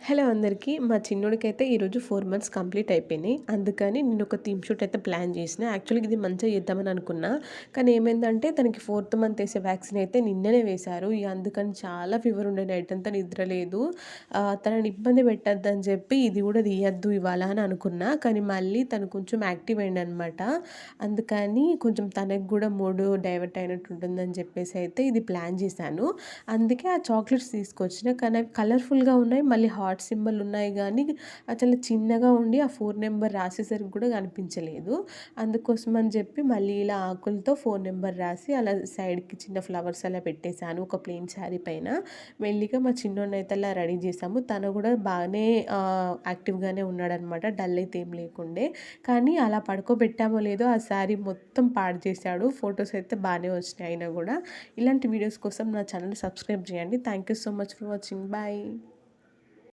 Hello అందరికీ. మా చిన్నోడికైతే ఈరోజు 4 మంత్స్ కంప్లీట్ అయిపోయినాయి. అందుకని నేనొక థీమ్ షూట్ అయితే ప్లాన్ చేసినా. యాక్చువల్‌గా ఇది మంచిగా చేద్దామని అనుకున్నా. కానీ ఏమైందంటే తనకి 4థ్ మంత్ ఏసే వ్యాక్సిన్ అయితే నిన్ననే వేశారు. ఇగ అందుకని చాలా ఫీవర్ ఉండే నైట్ అంతా నిద్ర లేదు. తనని ఇబ్బంది పెట్టొద్దని చెప్పి ఇది కూడా తీయొద్దు ఇవాళ అని అనుకున్నా. కానీ మళ్ళీ తను కొంచెం యాక్టివ్ అయిండనమాట. అందుకని కొంచెం తనకి కూడా మూడ్ డైవర్ట్ అయినట్టు ఉంటుందని చెప్పేసి అయితే ఇది ప్లాన్ చేశాను. అందుకే ఆ చాక్లెట్స్ తీసుకొచ్చిన. కానీ అవి కలర్‌ఫుల్‌గా ఉన్నాయి. మళ్ళీ హార్ట్ సింబల్ ఉన్నాయి గానీ, అది చాలా చిన్నగా ఉండి ఆ 4 నంబర్ రాసేసరికి కూడా కనిపించలేదు. అందుకోసం అని చెప్పి మళ్ళీ ఇలా ఆకులతో 4 నంబర్ రాసి అలా సైడ్‌కి చిన్న ఫ్లవర్స్ అలా పెట్టేసాను. ఒక ప్లెయిన్ శారీ పైన. మెల్లిగా మా చిన్నోడినైతే అలా రెడీ చేసాము. తను కూడా బాగానే యాక్టివ్‌గానే ఉన్నాడనమాట. డల్ అయితే ఏం లేకుండే. కానీ అలా పడుకోబెట్టామో లేదో ఆ శారీ మొత్తం పాడు చేశాడు. ఫోటోస్ అయితే బానే వచ్చినాయి అయినా కూడా. ఇలాంటి వీడియోస్ కోసం నా ఛానెల్‌ని సబ్స్క్రైబ్ చేయండి. Thank you so much for watching. Bye.